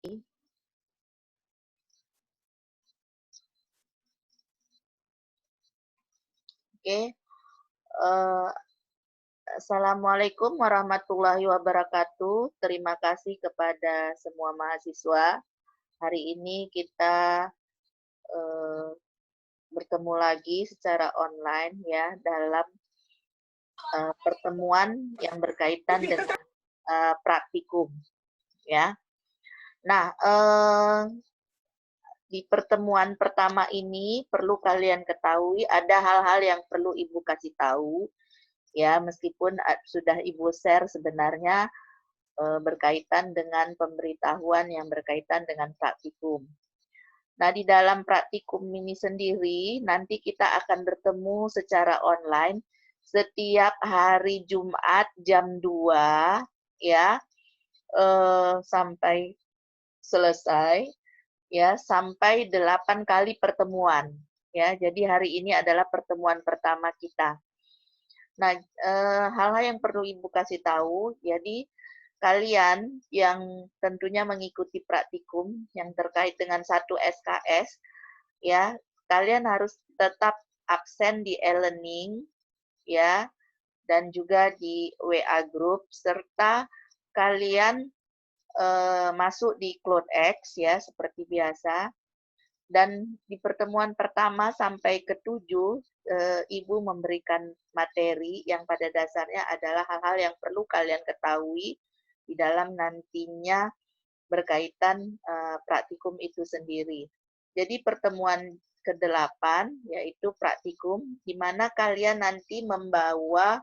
Oke, Assalamualaikum warahmatullahi wabarakatuh. Terima kasih kepada semua mahasiswa. Hari ini kita eh, bertemu lagi secara online ya dalam pertemuan yang berkaitan dengan praktikum ya. Nah, di pertemuan pertama ini perlu kalian ketahui ada hal-hal yang perlu Ibu kasih tahu ya, meskipun sudah Ibu share sebenarnya berkaitan dengan pemberitahuan yang berkaitan dengan praktikum. Nah, di dalam praktikum ini sendiri, nanti kita akan bertemu secara online setiap hari Jumat jam 2, ya, sampai selesai, ya, sampai 8 kali pertemuan. Ya, jadi hari ini adalah pertemuan pertama kita. Nah, hal-hal yang perlu Ibu kasih tahu, jadi kalian yang tentunya mengikuti praktikum yang terkait dengan satu SKS, ya, kalian harus tetap absen di e-learning, ya, dan juga di WA group, serta kalian masuk di CloudX, ya, seperti biasa. Dan di pertemuan pertama sampai ke-7, Ibu memberikan materi yang pada dasarnya adalah hal-hal yang perlu kalian ketahui di dalam nantinya berkaitan praktikum itu sendiri. Jadi pertemuan ke-8 yaitu praktikum, di mana kalian nanti membawa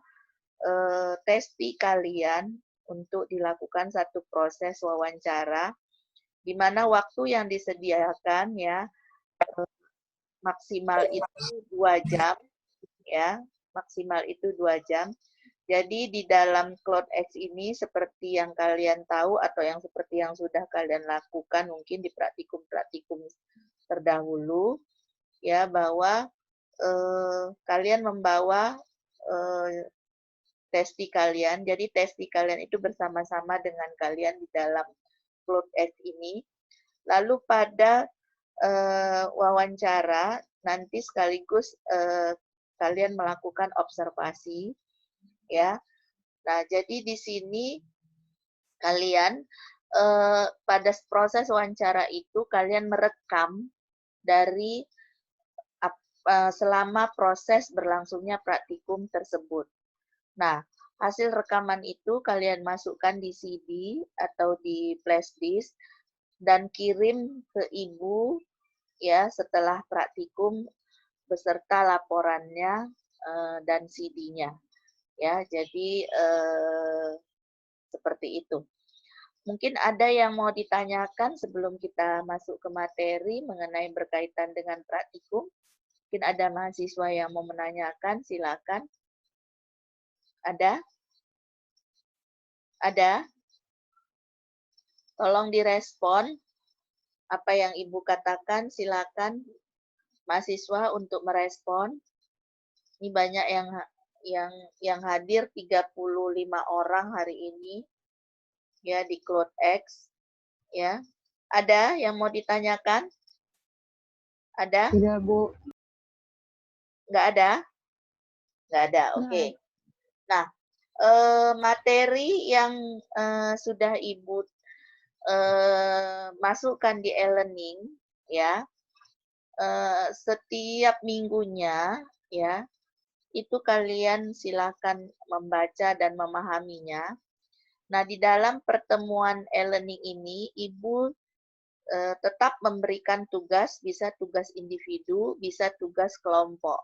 testi kalian untuk dilakukan satu proses wawancara, di mana waktu yang disediakan ya maksimal itu 2 jam, ya, maksimal itu 2 jam. Jadi di dalam CloudX ini seperti yang kalian tahu atau yang seperti yang sudah kalian lakukan mungkin di praktikum-praktikum terdahulu, ya, bahwa kalian membawa testi kalian. Jadi testi kalian itu bersama-sama dengan kalian di dalam CloudX ini. Lalu pada wawancara nanti sekaligus kalian melakukan observasi, ya. Nah, jadi di sini kalian pada proses wawancara itu kalian merekam dari selama proses berlangsungnya praktikum tersebut. Nah, hasil rekaman itu kalian masukkan di CD atau di flash disk dan kirim ke Ibu ya setelah praktikum beserta laporannya dan CD-nya. Ya, jadi seperti itu. Mungkin ada yang mau ditanyakan sebelum kita masuk ke materi mengenai berkaitan dengan praktikum. Mungkin ada mahasiswa yang mau menanyakan, silakan. Ada? Ada? Tolong direspon apa yang Ibu katakan, silakan mahasiswa untuk merespon. Ini banyak yang hadir 35 orang hari ini ya di CloudX ya. Ada yang mau ditanyakan? Ada? Tidak, Bu. Nggak ada? Nggak ada, oke. Nah, materi yang sudah Ibu masukkan di e-learning ya, setiap minggunya ya, itu kalian silakan membaca dan memahaminya. Nah, di dalam pertemuan e-learning ini, Ibu tetap memberikan tugas, bisa tugas individu, bisa tugas kelompok,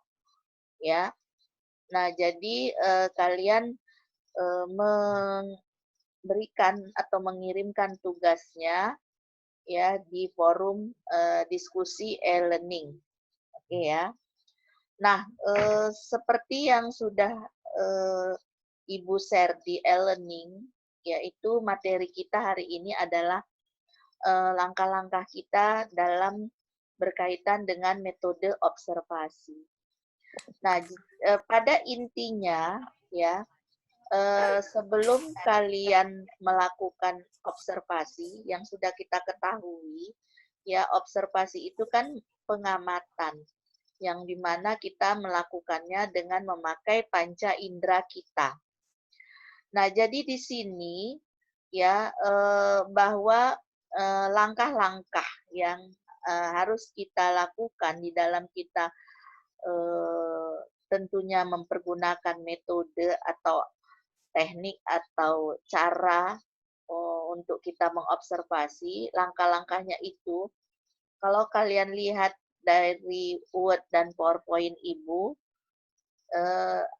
ya. Nah, jadi kalian memberikan atau mengirimkan tugasnya ya di forum diskusi e-learning, oke ya. Nah, seperti yang sudah Ibu share di e-learning, yaitu materi kita hari ini adalah langkah-langkah kita dalam berkaitan dengan metode observasi. Nah, pada intinya ya sebelum kalian melakukan observasi yang sudah kita ketahui, ya observasi itu kan pengamatan yang dimana kita melakukannya dengan memakai panca indera kita. Nah, jadi di sini ya bahwa langkah-langkah yang harus kita lakukan di dalam kita tentunya mempergunakan metode atau teknik atau cara untuk kita mengobservasi, langkah-langkahnya itu kalau kalian lihat dari Word dan PowerPoint Ibu,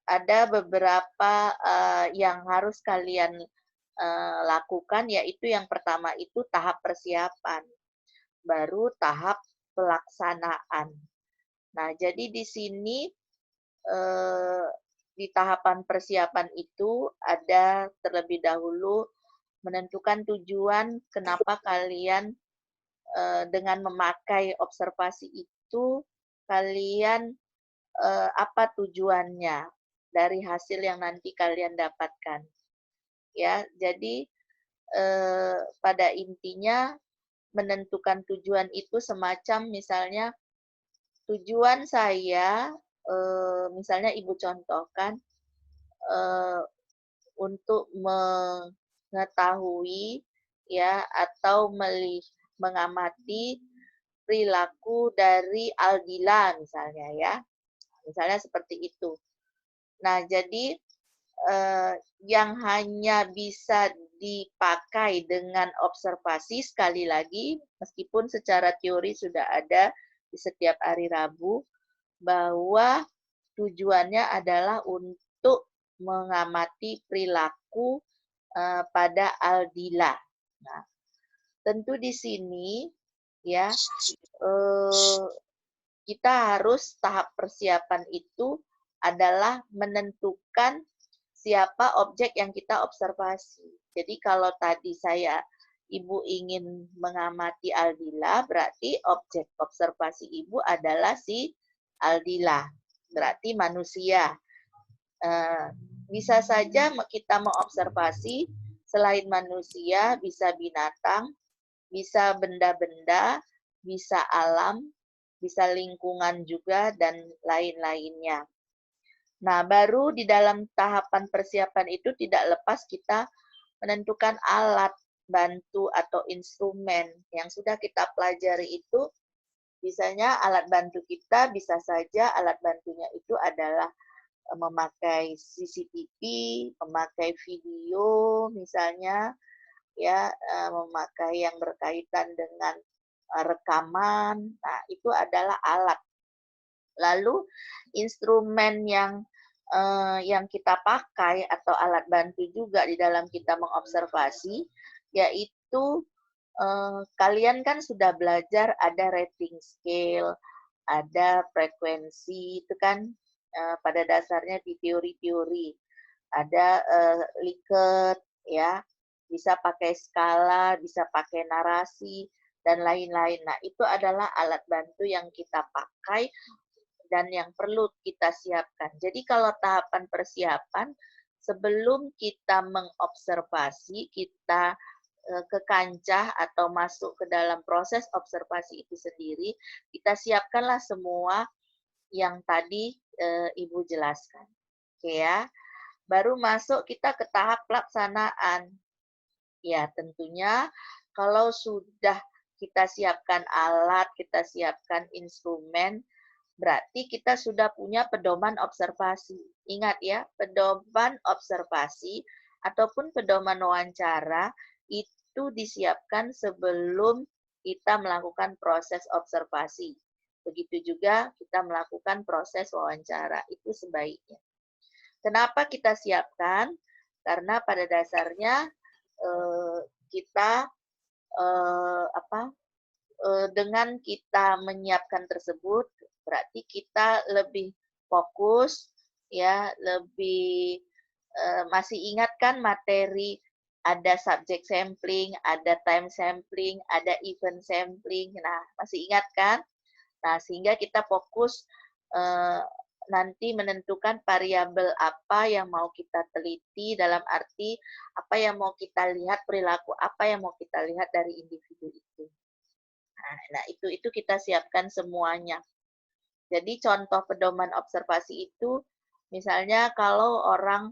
ada beberapa yang harus kalian lakukan, yaitu yang pertama itu tahap persiapan, baru tahap pelaksanaan. Nah, jadi di sini di tahapan persiapan itu ada terlebih dahulu menentukan tujuan kenapa kalian dengan memakai observasi itu kalian apa tujuannya dari hasil yang nanti kalian dapatkan. Ya, jadi pada intinya menentukan tujuan itu semacam misalnya tujuan saya misalnya Ibu contohkan untuk mengetahui ya atau mengamati perilaku dari Aldila misalnya ya. Misalnya seperti itu. Nah, jadi yang hanya bisa dipakai dengan observasi sekali lagi, meskipun secara teori sudah ada di setiap hari Rabu, bahwa tujuannya adalah untuk mengamati perilaku pada Aldila. Nah, tentu di sini ya kita harus tahap persiapan itu adalah menentukan siapa objek yang kita observasi. Jadi kalau tadi Ibu ingin mengamati Aldila, berarti objek observasi Ibu adalah si Aldila, berarti manusia. Bisa saja kita mengobservasi selain manusia, bisa binatang, bisa benda-benda, bisa alam, bisa lingkungan juga, dan lain-lainnya. Nah, baru di dalam tahapan persiapan itu tidak lepas kita menentukan alat bantu atau instrumen yang sudah kita pelajari itu. Biasanya alat bantu kita bisa saja alat bantunya itu adalah memakai CCTV, memakai video misalnya, ya memakai yang berkaitan dengan rekaman. Nah, itu adalah alat. Lalu instrumen yang kita pakai atau alat bantu juga di dalam kita mengobservasi, yaitu kalian kan sudah belajar ada rating scale, ada frekuensi, itu kan pada dasarnya di teori-teori. Ada Likert, ya, bisa pakai skala, bisa pakai narasi, dan lain-lain. Nah, itu adalah alat bantu yang kita pakai dan yang perlu kita siapkan. Jadi kalau tahapan persiapan, sebelum kita mengobservasi, kita ke kancah atau masuk ke dalam proses observasi itu sendiri, kita siapkanlah semua yang tadi Ibu jelaskan. Oke ya. Baru masuk kita ke tahap pelaksanaan. Ya, tentunya kalau sudah kita siapkan alat, kita siapkan instrumen, berarti kita sudah punya pedoman observasi. Ingat ya, pedoman observasi ataupun pedoman wawancara itu disiapkan sebelum kita melakukan proses observasi. Begitu juga kita melakukan proses wawancara, itu sebaiknya. Kenapa kita siapkan? Karena pada dasarnya kita dengan kita menyiapkan tersebut berarti kita lebih fokus ya, lebih masih ingat kan materi ada subject sampling, ada time sampling, ada event sampling. Nah, masih ingat kan? Nah, sehingga kita fokus nanti menentukan variabel apa yang mau kita teliti, dalam arti apa yang mau kita lihat, perilaku apa yang mau kita lihat dari individu itu. Nah, itu kita siapkan semuanya. Jadi contoh pedoman observasi itu, misalnya kalau orang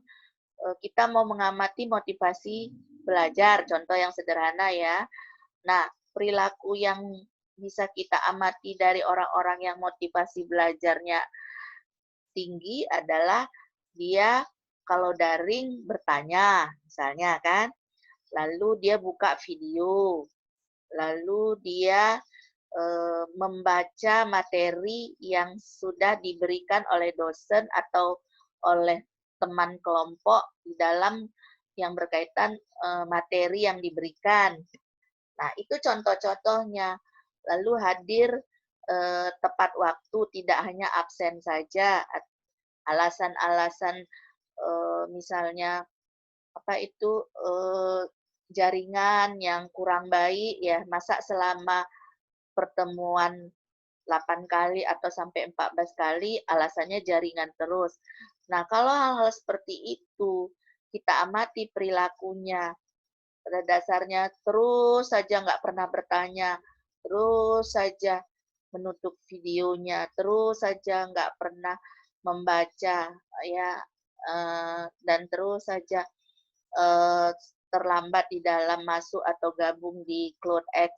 kita mau mengamati motivasi belajar, contoh yang sederhana ya. Nah, perilaku yang bisa kita amati dari orang-orang yang motivasi belajarnya tinggi adalah dia kalau daring bertanya, misalnya kan, lalu dia buka video, lalu dia membaca materi yang sudah diberikan oleh dosen atau oleh teman kelompok di dalam yang berkaitan materi yang diberikan. Nah, itu contoh-contohnya. Lalu hadir tepat waktu, tidak hanya absen saja. Alasan-alasan misalnya apa itu jaringan yang kurang baik ya, masa selama pertemuan 8 kali atau sampai 14 kali alasannya jaringan terus. Nah, kalau hal-hal seperti itu kita amati perilakunya, pada dasarnya terus saja nggak pernah bertanya, terus saja menutup videonya, terus saja nggak pernah membaca ya, dan terus saja eh, terlambat di dalam masuk atau gabung di CloudX.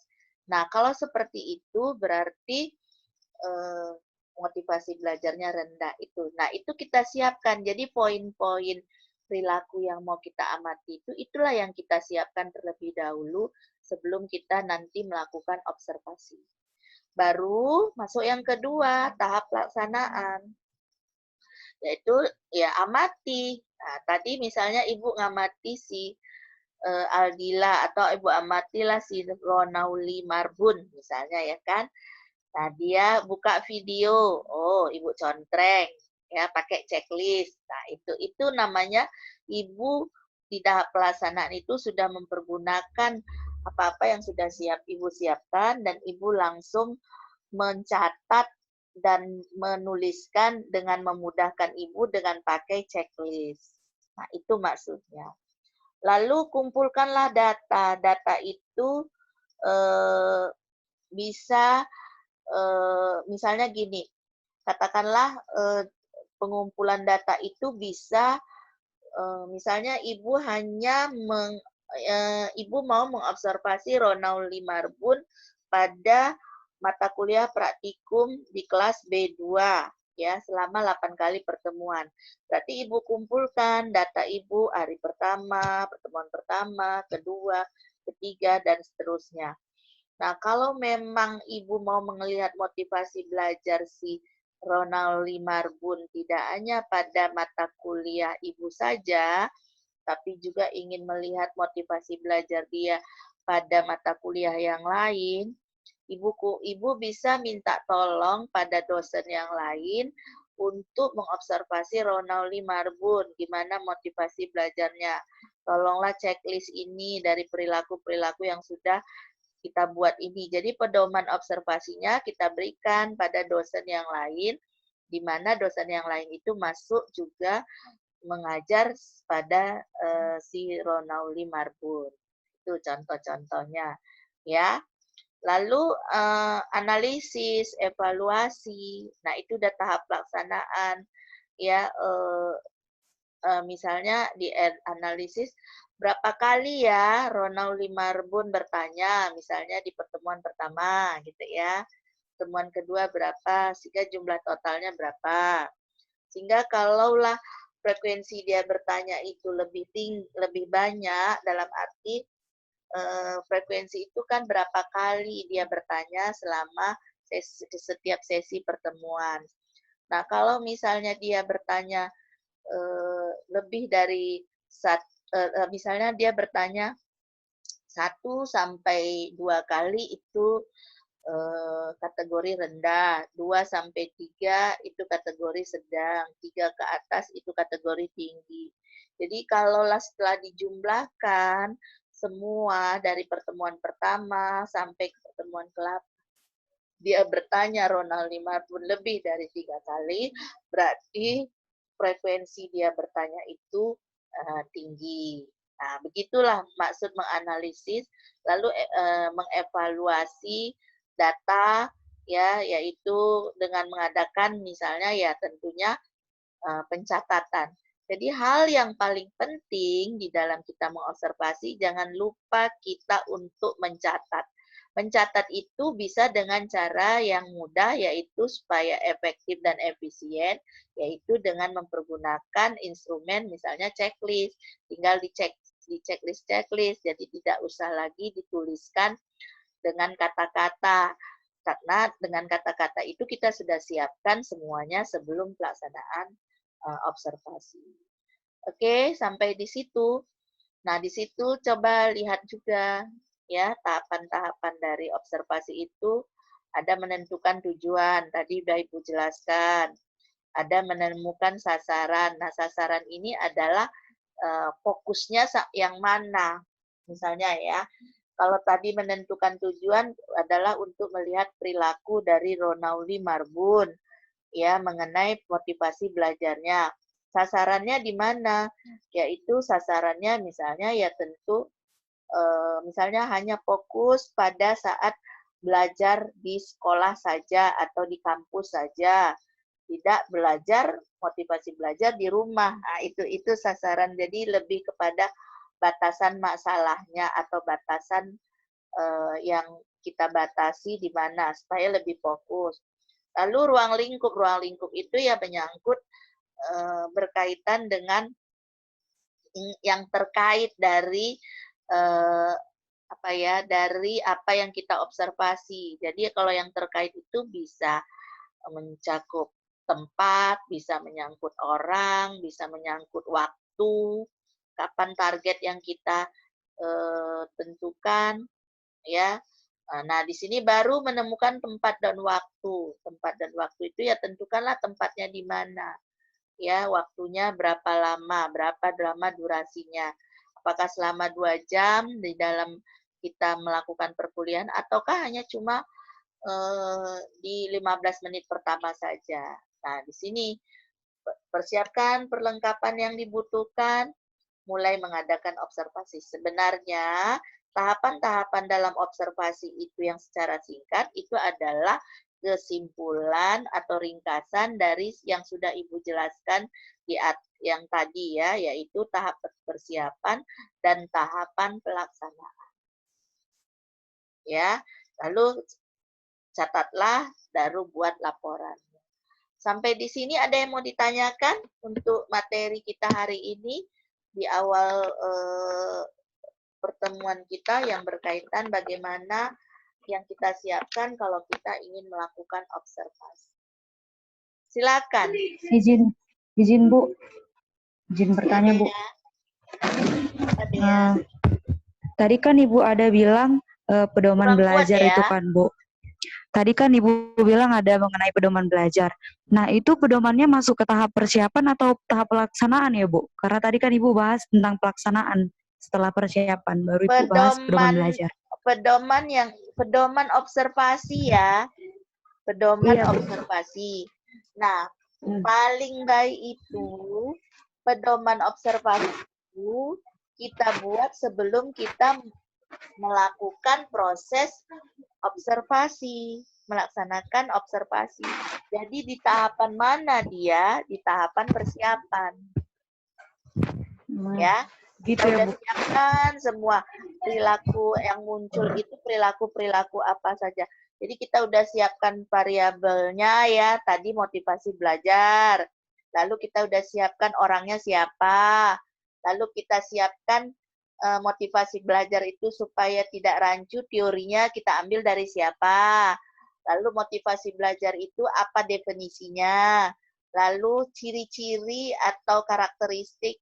Nah, kalau seperti itu berarti eh, motivasi belajarnya rendah itu. Nah, itu kita siapkan. Jadi poin-poin perilaku yang mau kita amati itu, itulah yang kita siapkan terlebih dahulu sebelum kita nanti melakukan observasi. Baru masuk yang kedua, tahap pelaksanaan, yaitu ya amati. Nah, tadi misalnya Ibu ngamati si Aldila atau Ibu amatilah si Ronauli Marbun misalnya ya kan. Nah, dia buka video, oh Ibu contreng, ya pakai checklist. Nah, itu namanya Ibu di tahap pelaksanaan itu sudah mempergunakan apa-apa yang sudah Ibu siapkan dan Ibu langsung mencatat dan menuliskan dengan memudahkan Ibu dengan pakai checklist. Nah, itu maksudnya. Lalu kumpulkanlah data. Data itu eh, bisa misalnya gini, katakanlah pengumpulan data itu bisa misalnya Ibu mau mengobservasi Ronauli Marbun pada mata kuliah praktikum di kelas B2 ya selama 8 kali pertemuan. Berarti Ibu kumpulkan data Ibu hari pertama, pertemuan pertama, kedua, ketiga, dan seterusnya. Nah, kalau memang Ibu mau melihat motivasi belajar si Ronald Marbun tidak hanya pada mata kuliah Ibu saja, tapi juga ingin melihat motivasi belajar dia pada mata kuliah yang lain, Ibu bisa minta tolong pada dosen yang lain untuk mengobservasi Ronald Marbun, gimana motivasi belajarnya. Tolonglah checklist ini dari perilaku-perilaku yang sudah kita buat ini. Jadi pedoman observasinya kita berikan pada dosen yang lain, di mana dosen yang lain itu masuk juga mengajar pada si Ronauli Marbun. Itu contoh-contohnya, ya. Lalu analisis, evaluasi. Nah, itu udah tahap pelaksanaan, ya. Misalnya di analisis berapa kali ya Ronald Marbun bertanya, misalnya di pertemuan pertama gitu ya. Pertemuan kedua berapa, sehingga jumlah totalnya berapa. Sehingga kalaulah frekuensi dia bertanya itu lebih tinggi, lebih banyak, dalam arti frekuensi itu kan berapa kali dia bertanya selama setiap sesi pertemuan. Nah, kalau misalnya dia bertanya lebih dari misalnya dia bertanya 1 sampai 2 kali itu kategori rendah, 2 sampai 3 itu kategori sedang, 3 ke atas itu kategori tinggi. Jadi kalaulah setelah dijumlahkan semua dari pertemuan pertama sampai ke pertemuan ke-8, dia bertanya Ronald Marbun lebih dari 3 kali, berarti frekuensi dia bertanya itu tinggi. Nah, begitulah maksud menganalisis, lalu mengevaluasi data, ya, yaitu dengan mengadakan misalnya ya tentunya pencatatan. Jadi hal yang paling penting di dalam kita mengobservasi, jangan lupa kita untuk mencatat. Mencatat itu bisa dengan cara yang mudah, yaitu supaya efektif dan efisien, yaitu dengan mempergunakan instrumen misalnya checklist. Tinggal dicek di checklist, jadi tidak usah lagi dituliskan dengan kata-kata. Karena dengan kata-kata itu kita sudah siapkan semuanya sebelum pelaksanaan observasi. Oke, sampai di situ. Nah, di situ coba lihat juga ya tahapan-tahapan dari observasi itu. Ada menentukan tujuan, tadi udah Ibu jelaskan. Ada menemukan sasaran. Nah, sasaran ini adalah fokusnya yang mana. Misalnya ya, kalau tadi menentukan tujuan adalah untuk melihat perilaku dari Ronald Marbun ya mengenai motivasi belajarnya. Sasarannya di mana? Yaitu sasarannya misalnya ya tentu misalnya hanya fokus pada saat belajar di sekolah saja atau di kampus saja. Tidak belajar, motivasi belajar di rumah. Nah, itu sasaran. Jadi lebih kepada batasan masalahnya atau batasan yang kita batasi di mana supaya lebih fokus. Lalu ruang lingkup itu ya menyangkut berkaitan dengan yang terkait dari dari apa yang kita observasi. Jadi kalau yang terkait itu bisa mencakup tempat, bisa menyangkut orang, bisa menyangkut waktu, kapan target yang kita tentukan, ya. Nah, di sini baru menemukan tempat dan waktu. Tempat dan waktu itu ya tentukanlah tempatnya di mana. Ya, waktunya berapa lama durasinya. Apakah selama 2 jam di dalam kita melakukan perkuliahan ataukah hanya cuma di 15 menit pertama saja. Nah, di sini persiapkan perlengkapan yang dibutuhkan, mulai mengadakan observasi. Sebenarnya tahapan-tahapan dalam observasi itu yang secara singkat itu adalah kesimpulan atau ringkasan dari yang sudah Ibu jelaskan di yang tadi ya, yaitu tahap persiapan dan tahapan pelaksanaan. Ya, lalu catatlah, baru buat laporan. Sampai di sini ada yang mau ditanyakan untuk materi kita hari ini di awal pertemuan kita yang berkaitan bagaimana yang kita siapkan kalau kita ingin melakukan observasi. Silakan. Izin Bu, izin bertanya Bu. Tadi kan Ibu ada bilang pedoman belajar ya? Itu kan Bu. Tadi kan Ibu bilang ada mengenai pedoman belajar. Nah, itu pedomannya masuk ke tahap persiapan atau tahap pelaksanaan ya, Bu? Karena tadi kan Ibu bahas tentang pelaksanaan setelah persiapan, baru Ibu bahas pedoman belajar. Pedoman observasi ya. Pedoman iya, observasi. Nah, paling baik itu pedoman observasi itu kita buat sebelum kita melakukan proses observasi, melaksanakan observasi. Jadi di tahapan mana dia? Di tahapan persiapan. Ya, kita udah siapkan semua perilaku yang muncul itu perilaku-perilaku apa saja. Jadi kita udah siapkan variabelnya ya, tadi motivasi belajar. Lalu kita udah siapkan orangnya siapa. Lalu kita siapkan motivasi belajar itu supaya tidak rancu, teorinya kita ambil dari siapa. Lalu motivasi belajar itu apa definisinya. Lalu ciri-ciri atau karakteristik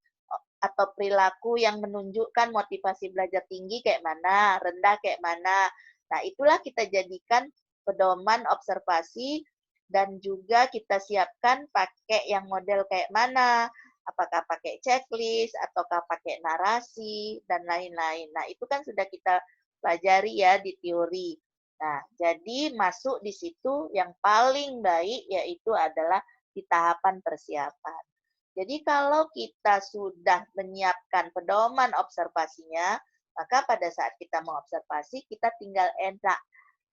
atau perilaku yang menunjukkan motivasi belajar tinggi kayak mana, rendah kayak mana. Nah, itulah kita jadikan pedoman observasi dan juga kita siapkan pakai yang model kayak mana. Apakah pakai checklist, ataukah pakai narasi, dan lain-lain. Nah, itu kan sudah kita pelajari ya di teori. Nah, jadi masuk di situ yang paling baik yaitu adalah di tahapan persiapan. Jadi kalau kita sudah menyiapkan pedoman observasinya, maka pada saat kita mau observasi, kita tinggal enak,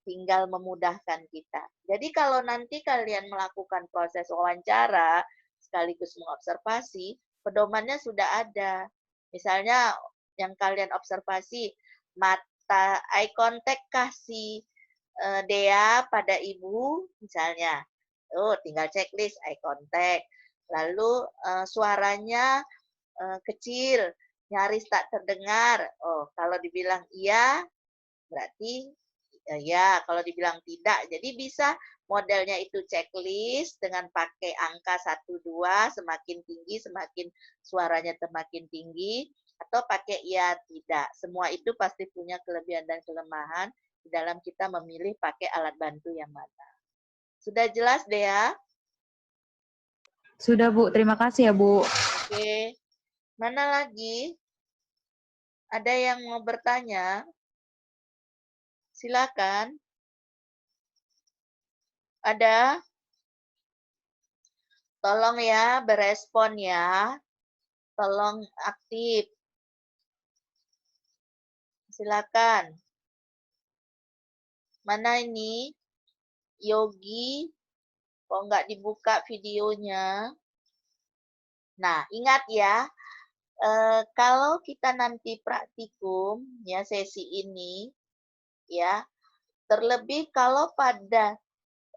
tinggal memudahkan kita. Jadi kalau nanti kalian melakukan proses wawancara sekaligus mengobservasi, pedomannya sudah ada. Misalnya yang kalian observasi, mata eye contact kasih Dea pada ibu misalnya. Oh, tinggal checklist eye contact. Lalu suaranya kecil, nyaris tak terdengar. Oh, kalau dibilang iya, berarti ya, kalau dibilang tidak. Jadi bisa modelnya itu checklist dengan pakai angka 1, 2, semakin tinggi, semakin suaranya semakin tinggi, atau pakai iya, tidak. Semua itu pasti punya kelebihan dan kelemahan di dalam kita memilih pakai alat bantu yang mana. Sudah jelas, Dea? Sudah, Bu. Terima kasih ya, Bu. Oke. Mana lagi? Ada yang mau bertanya? Silakan. Ada? Tolong ya, berespon ya. Tolong aktif. Silakan. Mana ini? Yogi. Kok nggak dibuka videonya? Nah, ingat ya, kalau kita nanti praktikum, ya sesi ini, ya, terlebih kalau pada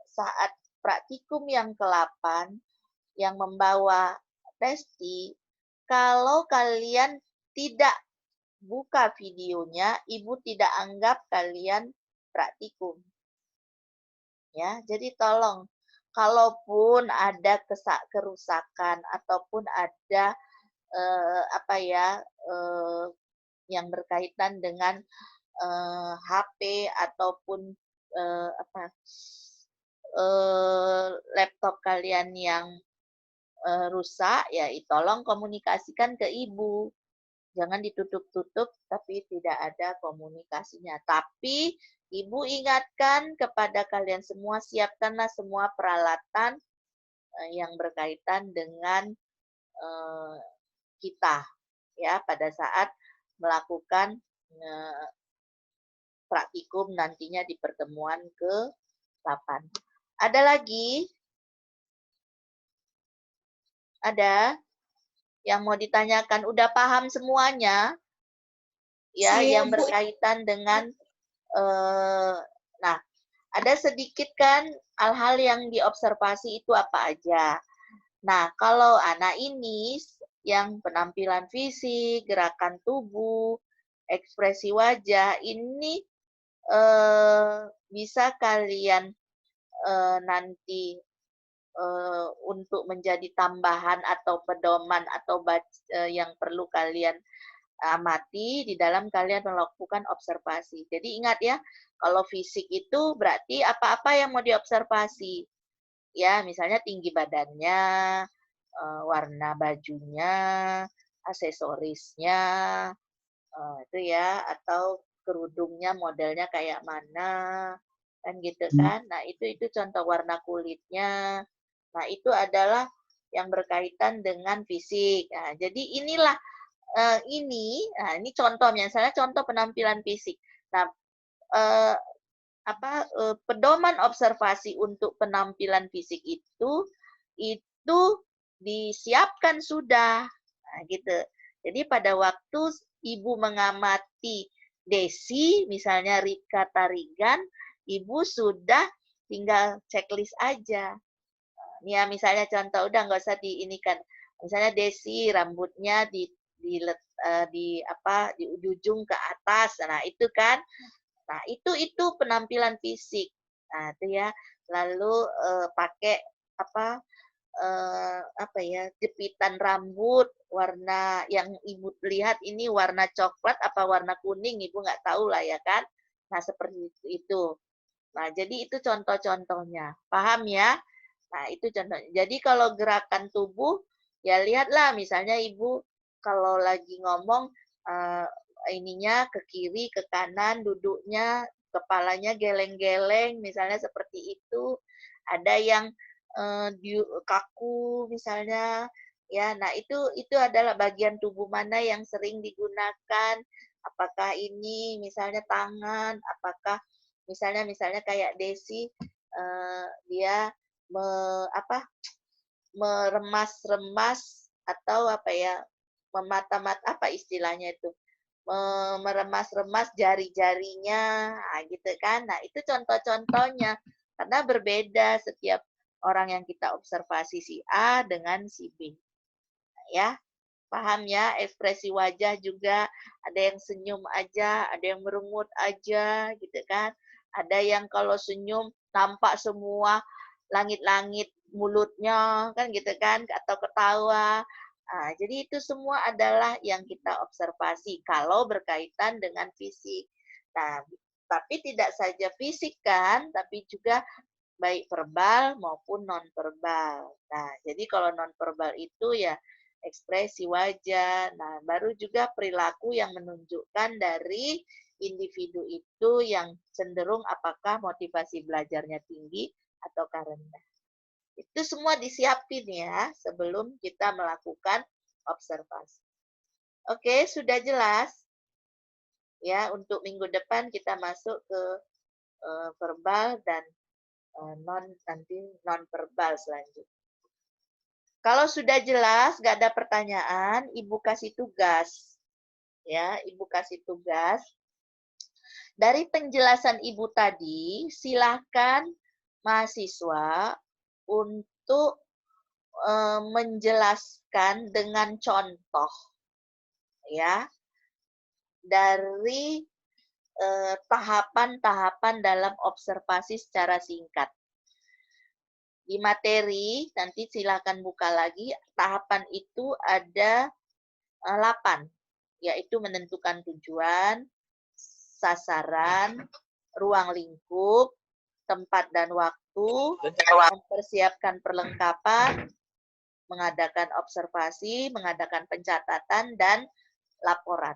saat praktikum yang ke-8, yang membawa testi, kalau kalian tidak buka videonya, Ibu tidak anggap kalian praktikum. Ya, jadi tolong kalaupun ada kerusakan ataupun ada apa ya yang berkaitan dengan HP ataupun apa laptop kalian yang rusak, ya tolong komunikasikan ke ibu. Jangan ditutup-tutup tapi tidak ada komunikasinya. Tapi ibu ingatkan kepada kalian semua, siapkanlah semua peralatan yang berkaitan dengan kita ya pada saat melakukan praktikum nantinya di pertemuan ke-8. Ada lagi? Ada yang mau ditanyakan? Udah paham semuanya? Ya, yang berkaitan dengan nah, ada sedikit kan hal-hal yang diobservasi itu apa aja. Nah, kalau anak ini yang penampilan fisik, gerakan tubuh, ekspresi wajah, ini bisa kalian nanti untuk menjadi tambahan atau pedoman atau yang perlu kalian amati di dalam kalian melakukan observasi. Jadi ingat ya, kalau fisik itu berarti apa-apa yang mau diobservasi. Ya, misalnya tinggi badannya, warna bajunya, aksesorisnya, itu ya, atau kerudungnya modelnya kayak mana, kan gitu kan. Nah, itu contoh warna kulitnya. Nah, itu adalah yang berkaitan dengan fisik. Nah, jadi inilah ini contohnya, misalnya contoh penampilan fisik. Nah, pedoman observasi untuk penampilan fisik itu disiapkan sudah, nah, gitu. Jadi pada waktu ibu mengamati Desi, misalnya Rika Tarigan, ibu sudah tinggal checklist aja. Ya misalnya contoh udah nggak usah diinikan. Misalnya Desi rambutnya di ujung ke atas. Nah, itu kan. Nah, itu penampilan fisik. Nah, itu ya. Lalu pakai jepitan rambut warna yang ibu lihat ini warna coklat apa warna kuning, ibu nggak tahu lah ya kan. Nah, seperti itu. Nah, jadi itu contoh-contohnya. Paham ya? Nah, itu contohnya. Jadi kalau gerakan tubuh, ya lihatlah misalnya ibu kalau lagi ngomong ininya ke kiri, ke kanan, duduknya kepalanya geleng-geleng, misalnya seperti itu. Ada yang kaku misalnya, ya. Nah, itu adalah bagian tubuh mana yang sering digunakan. Apakah ini misalnya tangan, apakah misalnya kayak Desi, dia me, apa meremas-remas atau apa ya, memata-mata apa istilahnya itu, meremas-remas jari-jarinya, gitu kan. Nah, itu contoh-contohnya. Karena berbeda setiap orang yang kita observasi si A dengan si B. Ya, paham ya? Ekspresi wajah juga ada yang senyum aja, ada yang merengut aja, gitu kan. Ada yang kalau senyum nampak semua langit-langit mulutnya, kan gitu kan, atau ketawa. Nah, jadi itu semua adalah yang kita observasi kalau berkaitan dengan fisik. Nah, tapi tidak saja fisik kan, tapi juga baik verbal maupun non-verbal. Nah, jadi kalau non-verbal itu ya ekspresi wajah. Nah, baru juga perilaku yang menunjukkan dari individu itu yang cenderung apakah motivasi belajarnya tinggi atau rendah. Itu semua disiapin ya sebelum kita melakukan observasi. Oke, sudah jelas? Ya, untuk minggu depan kita masuk ke verbal dan nanti non verbal selanjutnya. Kalau sudah jelas, nggak ada pertanyaan, Ibu kasih tugas. Ya, Ibu kasih tugas. Dari penjelasan Ibu tadi, silahkan mahasiswa untuk menjelaskan dengan contoh, ya, dari tahapan-tahapan dalam observasi secara singkat. Di materi, nanti silakan buka lagi, tahapan itu ada 8, yaitu menentukan tujuan, sasaran, ruang lingkup, tempat dan waktu, mempersiapkan perlengkapan, mengadakan observasi, mengadakan pencatatan, dan laporan.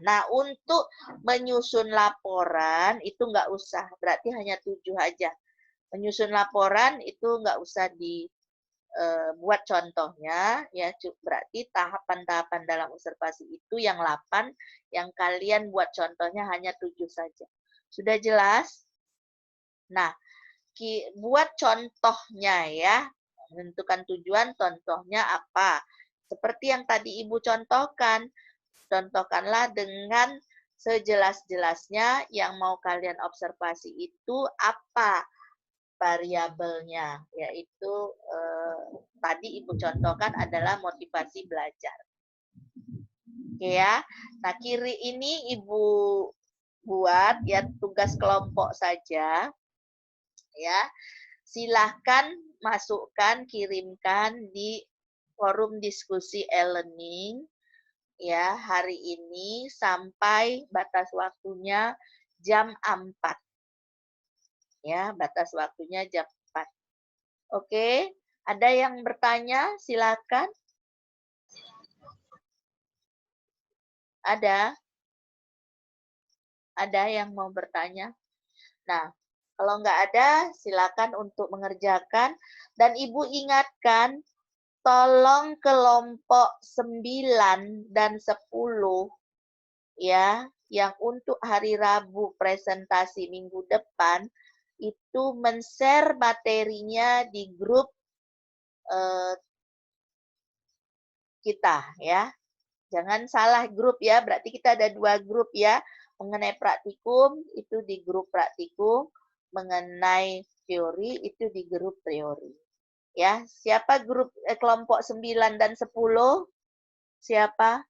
Nah, untuk menyusun laporan itu nggak usah, berarti hanya 7 aja. Menyusun laporan itu nggak usah dibuat contohnya, ya berarti tahapan-tahapan dalam observasi itu yang 8, yang kalian buat contohnya hanya 7 saja. Sudah jelas? Nah, buat contohnya ya, menentukan tujuan, contohnya apa? Seperti yang tadi Ibu contohkan, contohkanlah dengan sejelas-jelasnya yang mau kalian observasi itu apa variabelnya, yaitu tadi Ibu contohkan adalah motivasi belajar. Oke ya. Nah, kiri ini Ibu buat ya tugas kelompok saja. Ya. Silahkan masukkan, kirimkan di forum diskusi e-learning ya hari ini sampai batas waktunya jam 4. Ya, batas waktunya jam 4. Oke, ada yang bertanya? Silakan. Ada? Ada yang mau bertanya? Nah, kalau nggak ada, silakan untuk mengerjakan. Dan Ibu ingatkan, tolong kelompok 9 dan 10 ya, yang untuk hari Rabu presentasi minggu depan itu men-share materinya di grup kita ya. Jangan salah grup ya, berarti kita ada 2 grup ya. Mengenai praktikum itu di grup praktikum, mengenai teori itu di grup teori. Ya, siapa grup kelompok 9 dan 10? Siapa?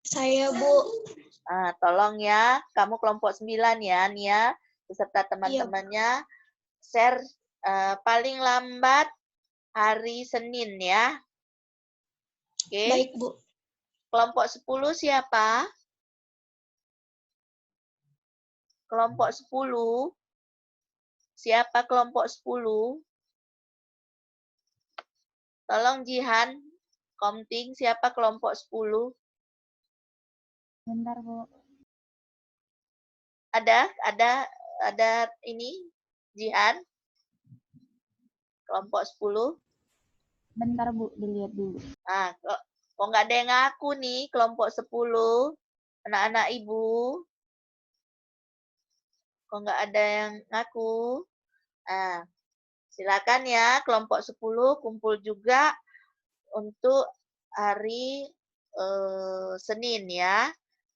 Saya, Bu. Tolong ya, kamu kelompok 9 ya, Nia, beserta teman-temannya, share paling lambat hari Senin ya. Oke. Baik, Bu. Kelompok 10 siapa? Kelompok 10. Siapa kelompok 10? Tolong Jihan, Komting, siapa kelompok 10? Bentar, Bu. Ada ini, Jihan? Kelompok 10? Bentar Bu, dilihat dulu. Ah, kok nggak ada yang ngaku nih, kelompok 10? Anak-anak Ibu? Kok nggak ada yang ngaku? Ah, silakan ya, kelompok 10 kumpul juga untuk hari Senin ya.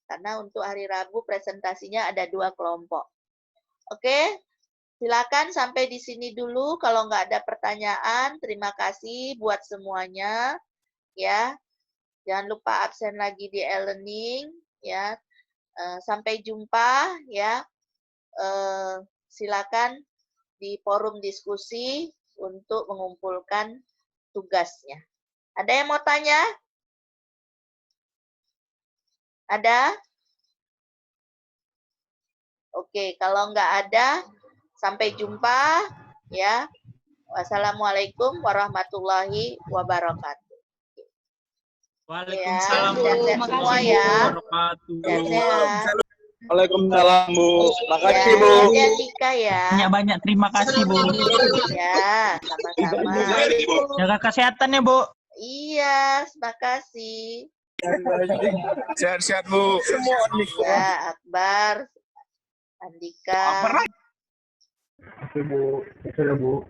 Karena untuk hari Rabu presentasinya ada 2 kelompok. Oke, silakan sampai di sini dulu. Kalau nggak ada pertanyaan, terima kasih buat semuanya. Ya, jangan lupa absen lagi di e-learning. Ya, sampai jumpa ya. Silakan di forum diskusi untuk mengumpulkan tugasnya. Ada yang mau tanya? Ada? Oke, kalau nggak ada, sampai jumpa ya. Wassalamualaikum warahmatullahi wabarakatuh. Waalaikumsalam Ya, sehat-sehat semua ya. Sehat-sehat. Waalaikumsalam Bu. Makasih Ya, Bu. hati-hati Andika ya. Banyak terima kasih Bu. Ya, sama-sama. Jaga kesehatan ya Bu. Iya, terima kasih. Sehat-sehat Bu. Semua Ya, Akbar, Andika. Bu. Bu.